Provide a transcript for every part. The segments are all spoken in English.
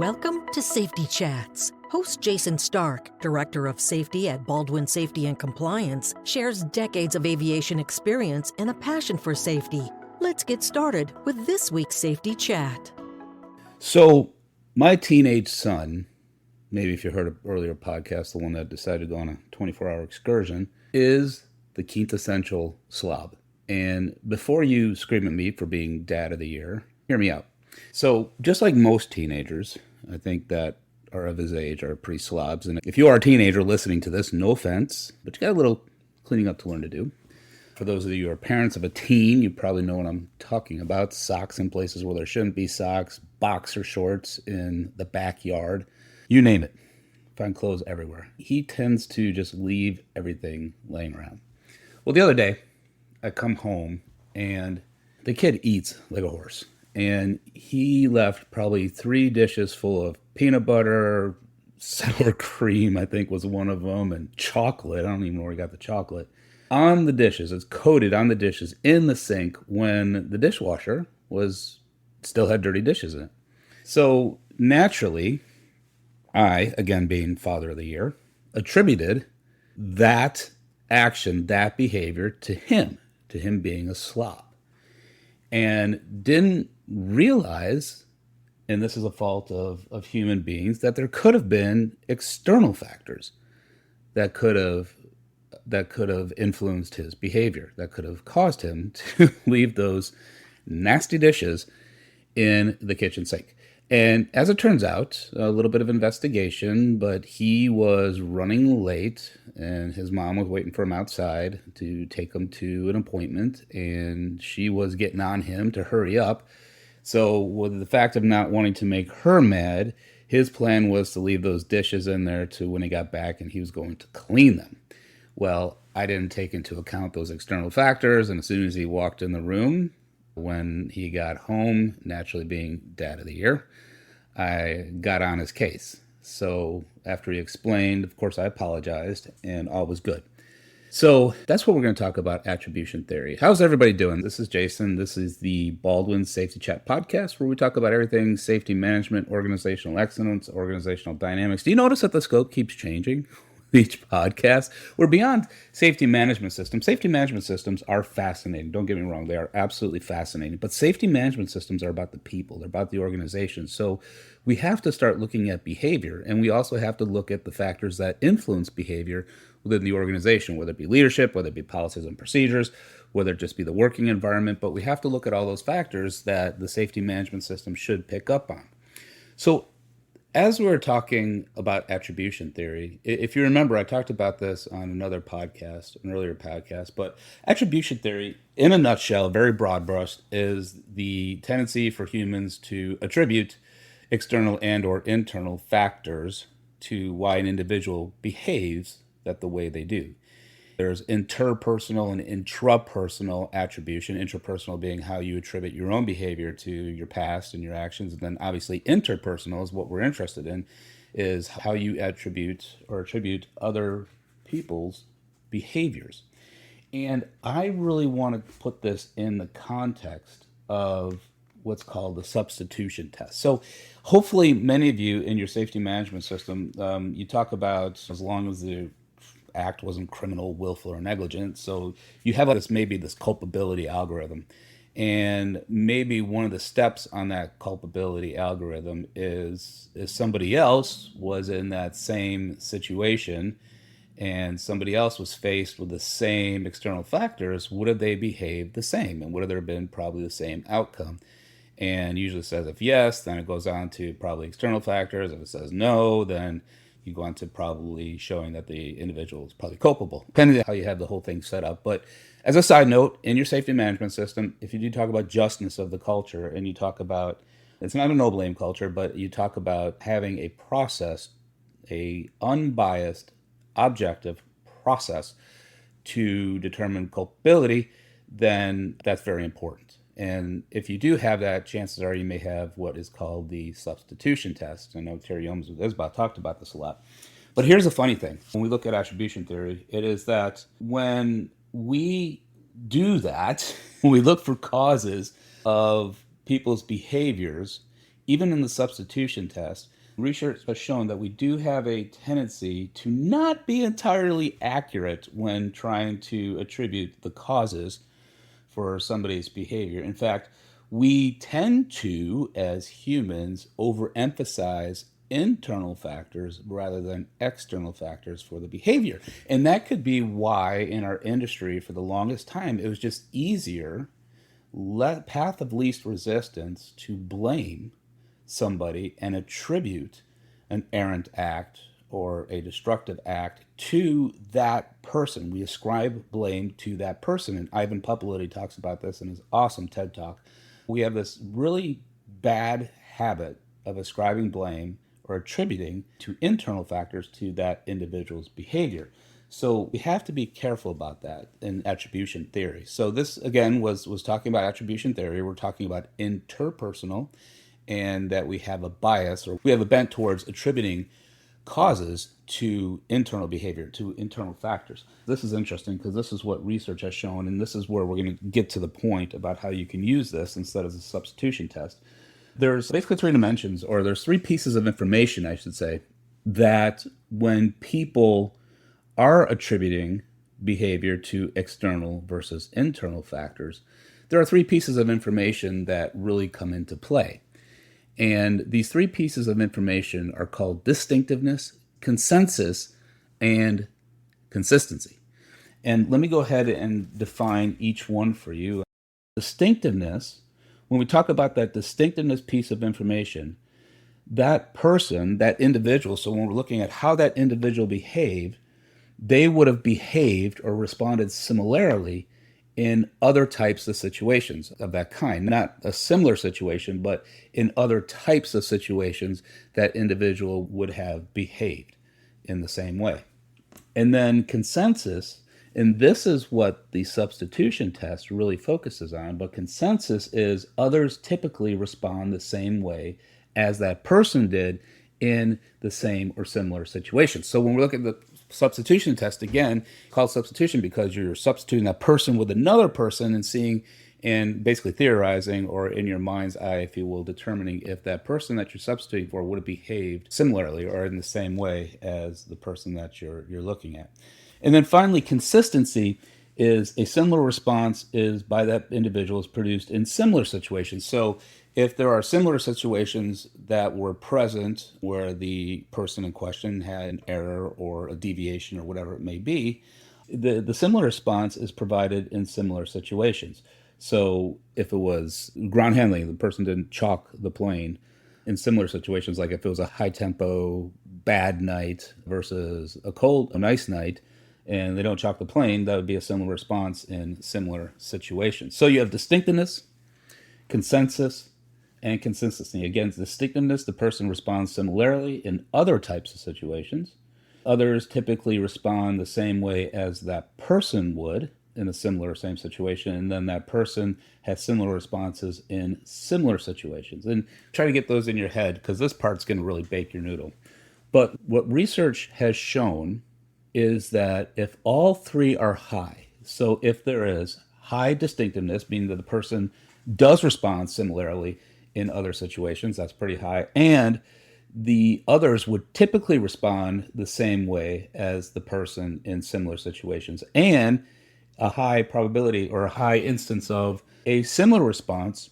Welcome to Safety Chats. Host Jason Stark, Director of Safety at Baldwin Safety and Compliance, shares decades of aviation experience and a passion for safety. Let's get started with this week's Safety Chat. So, my teenage son, maybe if you heard an earlier podcast, the one that decided to go on a 24-hour excursion, is the quintessential slob. And before you scream at me for being dad of the year, hear me out. So, just like most teenagers, I think that are of his age are pretty slobs. And if you are a teenager listening to this, no offense, but you got a little cleaning up to learn to do. For those of you who are parents of a teen, you probably know what I'm talking about. Socks in places where there shouldn't be socks, boxer shorts in the backyard, you name it. Find clothes everywhere. He tends to just leave everything laying around. Well, the other day, I come home and the kid eats like a horse. And he left probably 3 dishes full of peanut butter, sour cream, I think was one of them, and chocolate. I don't even know where he got the chocolate. On the dishes, it's coated on the dishes in the sink when the dishwasher still had dirty dishes in it. So naturally, I, again being father of the year, attributed that action, that behavior to him being a slob. And didn't realize, and this is a fault of human beings, that there could have been external factors that could have influenced his behavior, that could have caused him to leave those nasty dishes in the kitchen sink. And as it turns out, a little bit of investigation, but he was running late and his mom was waiting for him outside to take him to an appointment, and she was getting on him to hurry up. So with the fact of not wanting to make her mad, his plan was to leave those dishes in there to when he got back and he was going to clean them. Well, I didn't take into account those external factors, and as soon as he walked in the room, when he got home, naturally being dad of the year, I got on his case. So after he explained, of course, I apologized and all was good. So that's what we're going to talk about, attribution theory. How's everybody doing? This is Jason. This is the Baldwin Safety Chat podcast where we talk about everything safety management, organizational excellence, organizational dynamics. Do you notice that the scope keeps changing? Each podcast. We're beyond safety management systems. Safety management systems are fascinating. Don't get me wrong. They are absolutely fascinating. But safety management systems are about the people. They're about the organization. So we have to start looking at behavior, and we also have to look at the factors that influence behavior within the organization, whether it be leadership, whether it be policies and procedures, whether it just be the working environment. But we have to look at all those factors that the safety management system should pick up on. So as we're talking about attribution theory, if you remember, I talked about this on another podcast, an earlier podcast, but attribution theory, in a nutshell, very broad brush, is the tendency for humans to attribute external and or internal factors to why an individual behaves the way they do. There's interpersonal and intrapersonal attribution, intrapersonal being how you attribute your own behavior to your past and your actions. And then obviously interpersonal is what we're interested in, is how you attribute other people's behaviors. And I really want to put this in the context of what's called the substitution test. So hopefully many of you in your safety management system, you talk about as long as the act wasn't criminal, willful, or negligent. So you have this culpability algorithm. And maybe one of the steps on that culpability algorithm is if somebody else was in that same situation and somebody else was faced with the same external factors, would have they behaved the same? And would have there been probably the same outcome? And usually says if yes, then it goes on to probably external factors. If it says no, then you go on to probably showing that the individual is probably culpable, depending on how you have the whole thing set up. But as a side note, in your safety management system, if you do talk about justness of the culture, and you talk about, it's not a no blame culture, but you talk about having a process, a unbiased, objective process to determine culpability, then that's very important. And if you do have that, chances are you may have what is called the substitution test. I know Terry Yomes talked about this a lot. But here's the funny thing. When we look at attribution theory, it is that when we do that, when we look for causes of people's behaviors, even in the substitution test, research has shown that we do have a tendency to not be entirely accurate when trying to attribute the causes for somebody's behavior. In fact, we tend to, as humans, overemphasize internal factors rather than external factors for the behavior. And that could be why in our industry for the longest time it was just easier, path of least resistance, to blame somebody and attribute an errant act or a destructive act to that person. We ascribe blame to that person. And Ivan Popolotti talks about this in his awesome TED Talk. We have this really bad habit of ascribing blame or attributing to internal factors to that individual's behavior. So we have to be careful about that in attribution theory. So this, again, was talking about attribution theory. We're talking about interpersonal, and that we have a bias, or we have a bent towards attributing causes to internal behavior, to internal factors. This is interesting because this is what research has shown, and this is where we're going to get to the point about how you can use this instead of a substitution test. There's basically three dimensions, or there's three pieces of information, I should say, that when people are attributing behavior to external versus internal factors, there are three pieces of information that really come into play. And these three pieces of information are called distinctiveness, consensus, and consistency. And let me go ahead and define each one for you. Distinctiveness, when we talk about that distinctiveness piece of information, that person, that individual, so when we're looking at how that individual behaved, they would have behaved or responded similarly in other types of situations of that kind. Not a similar situation, but in other types of situations that individual would have behaved in the same way. And then consensus, and this is what the substitution test really focuses on, but consensus is others typically respond the same way as that person did in the same or similar situation. So when we look at the substitution test, again, called substitution because you're substituting that person with another person and seeing and basically theorizing, or in your mind's eye, if you will, determining if that person that you're substituting for would have behaved similarly or in the same way as the person that you're looking at. And then finally, consistency is a similar response is by that individual is produced in similar situations. So if there are similar situations that were present where the person in question had an error or a deviation or whatever it may be, the similar response is provided in similar situations. So if it was ground handling, the person didn't chalk the plane, in similar situations, like if it was a high tempo, bad night versus a nice night, and they don't chalk the plane, that would be a similar response in similar situations. So you have distinctiveness, consensus, and consistency. Again, distinctiveness, the person responds similarly in other types of situations. Others typically respond the same way as that person would in a similar same situation, and then that person has similar responses in similar situations. And try to get those in your head because this part's going to really bake your noodle. But what research has shown is that if all three are high, so if there is high distinctiveness, meaning that the person does respond similarly in other situations, that's pretty high, and the others would typically respond the same way as the person in similar situations, and a high probability or a high instance of a similar response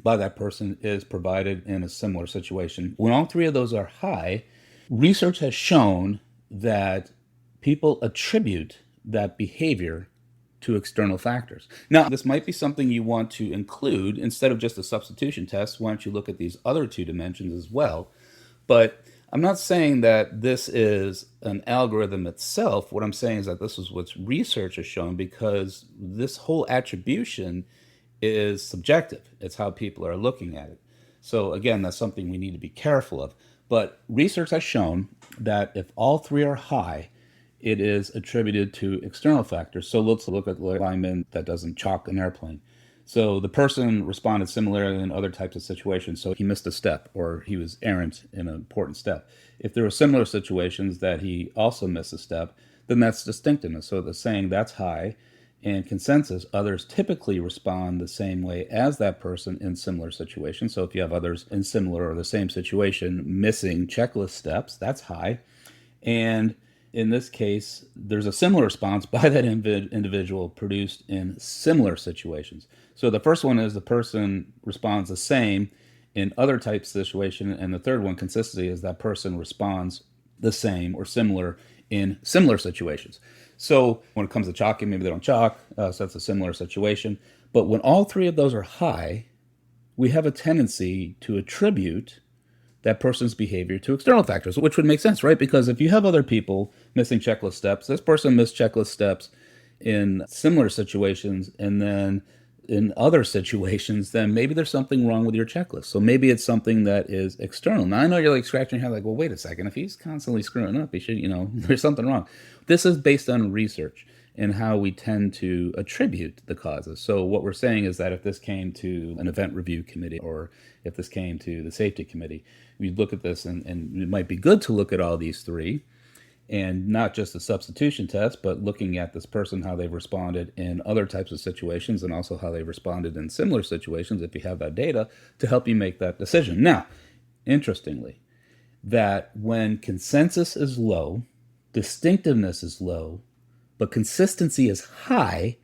by that person is provided in a similar situation. When all three of those are high, research has shown that people attribute that behavior to external factors. Now, this might be something you want to include instead of just a substitution test. Why don't you look at these other two dimensions as well? But I'm not saying that this is an algorithm itself. What I'm saying is that this is what research has shown, because this whole attribution is subjective. It's how people are looking at it. So again, that's something we need to be careful of. But research has shown that if all three are high, it is attributed to external factors. So let's look at the lineman that doesn't chalk an airplane. So the person responded similarly in other types of situations. So he missed a step, or he was errant in an important step. If there were similar situations that he also missed a step, then that's distinctiveness. So the saying that's high, and consensus, others typically respond the same way as that person in similar situations. So if you have others in similar or the same situation missing checklist steps, that's high. And in this case, there's a similar response by that individual produced in similar situations. So the first one is the person responds the same in other types of situation, and the third one, consistency, is that person responds the same or similar in similar situations. So when it comes to chalking, maybe they don't chalk, so that's a similar situation. But when all three of those are high, we have a tendency to attribute that person's behavior to external factors, which would make sense, right? Because if you have other people missing checklist steps, this person missed checklist steps in similar situations, and then in other situations, then maybe there's something wrong with your checklist. So maybe it's something that is external. Now, I know you're like scratching your head like, well, wait a second. If he's constantly screwing up, he should, there's something wrong. This is based on research and how we tend to attribute the causes. So what we're saying is that if this came to an event review committee, or if this came to the safety committee, we'd look at this, and it might be good to look at all these three, and not just the substitution test, but looking at this person, how they've responded in other types of situations, and also how they've responded in similar situations, if you have that data, to help you make that decision. Now, interestingly, that when consensus is low, distinctiveness is low, but consistency is high,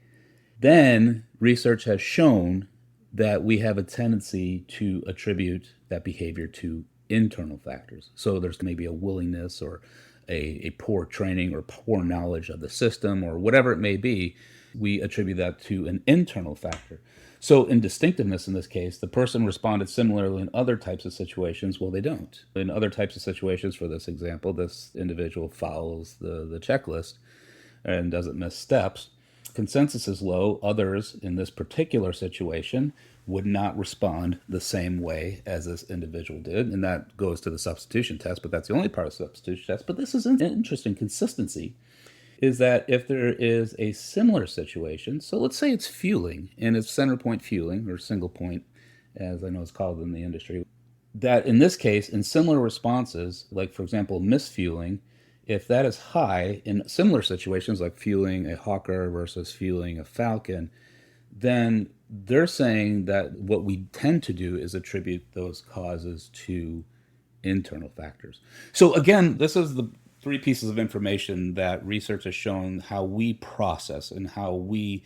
then research has shown that we have a tendency to attribute that behavior to internal factors. So there's maybe a willingness, or a poor training, or poor knowledge of the system, or whatever it may be. We attribute that to an internal factor. So in distinctiveness, in this case, the person responded similarly in other types of situations. Well, they don't. In other types of situations, for this example, this individual follows the checklist and doesn't miss steps. Consensus is low. Others in this particular situation would not respond the same way as this individual did. And that goes to the substitution test, but that's the only part of the substitution test. But this is an interesting consistency, is that if there is a similar situation, so let's say it's fueling, and it's center point fueling, or single point, as I know it's called in the industry, that in this case, in similar responses, like for example, misfueling, if that is high in similar situations, like fueling a Hawker versus fueling a Falcon, then they're saying that what we tend to do is attribute those causes to internal factors. So again, this is the three pieces of information that research has shown how we process and how we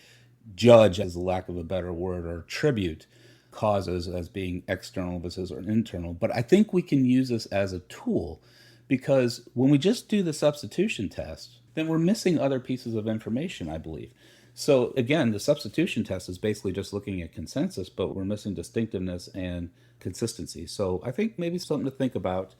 judge, as a lack of a better word, or attribute causes as being external versus internal. But I think we can use this as a tool, because when we just do the substitution test, then we're missing other pieces of information, I believe. So again, the substitution test is basically just looking at consensus, but we're missing distinctiveness and consistency. So I think maybe something to think about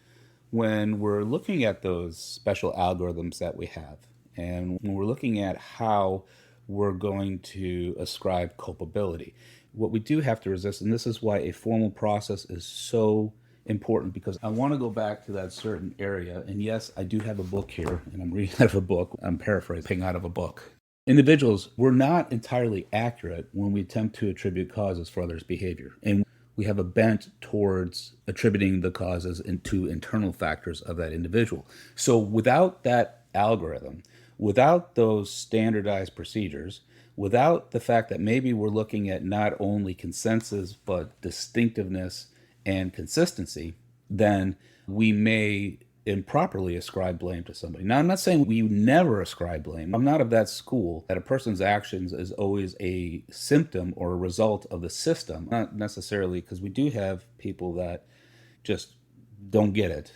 when we're looking at those special algorithms that we have, and when we're looking at how we're going to ascribe culpability. What we do have to resist, and this is why a formal process is so important, because I want to go back to that certain area. And yes, I do have a book here, and I'm reading out of a book. I'm paraphrasing out of a book. Individuals, we're not entirely accurate when we attempt to attribute causes for others' behavior. And we have a bent towards attributing the causes to internal factors of that individual. So without that algorithm, without those standardized procedures, without the fact that maybe we're looking at not only consensus, but distinctiveness and consistency, then we may improperly ascribe blame to somebody. Now, I'm not saying we never ascribe blame. I'm not of that school that a person's actions is always a symptom or a result of the system. Not necessarily, because we do have people that just don't get it.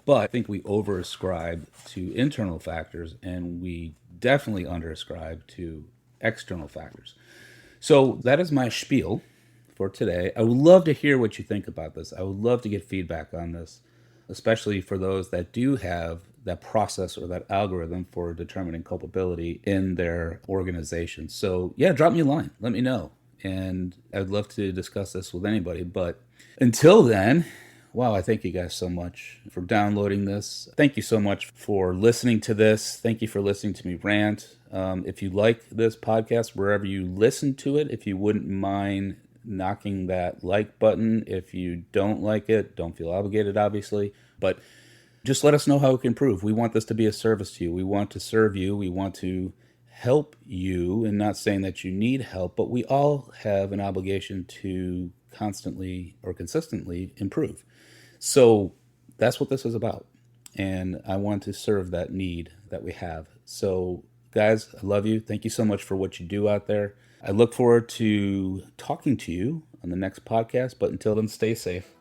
But I think we over-ascribe to internal factors, and we definitely under-ascribe to external factors. So that is my spiel for today. I would love to hear what you think about this. I would love to get feedback on this, especially for those that do have that process or that algorithm for determining culpability in their organization. So yeah, drop me a line. Let me know. And I'd love to discuss this with anybody. But until then, wow, I thank you guys so much for downloading this. Thank you so much for listening to this. Thank you for listening to me rant. If you like this podcast, wherever you listen to it, if you wouldn't mind knocking that like button. If you don't like it, don't feel obligated, obviously, but just let us know how we can improve. We want this to be a service to you. We want to serve you. We want to help you, and not saying that you need help, but we all have an obligation to constantly or consistently improve. So that's what this is about. And I want to serve that need that we have. So guys, I love you. Thank you so much for what you do out there. I look forward to talking to you on the next podcast, but until then, stay safe.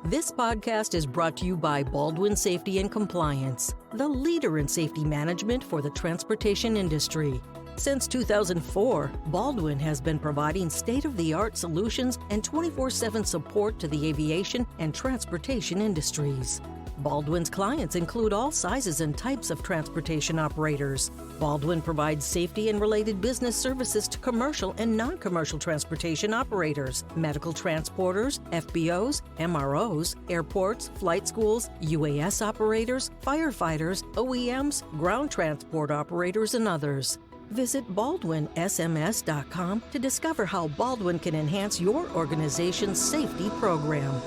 This podcast is brought to you by Baldwin Safety and Compliance, the leader in safety management for the transportation industry. Since 2004, Baldwin has been providing state-of-the-art solutions and 24/7 support to the aviation and transportation industries. Baldwin's clients include all sizes and types of transportation operators. Baldwin provides safety and related business services to commercial and non-commercial transportation operators, medical transporters, FBOs, MROs, airports, flight schools, UAS operators, firefighters, OEMs, ground transport operators, and others. Visit BaldwinSMS.com to discover how Baldwin can enhance your organization's safety program.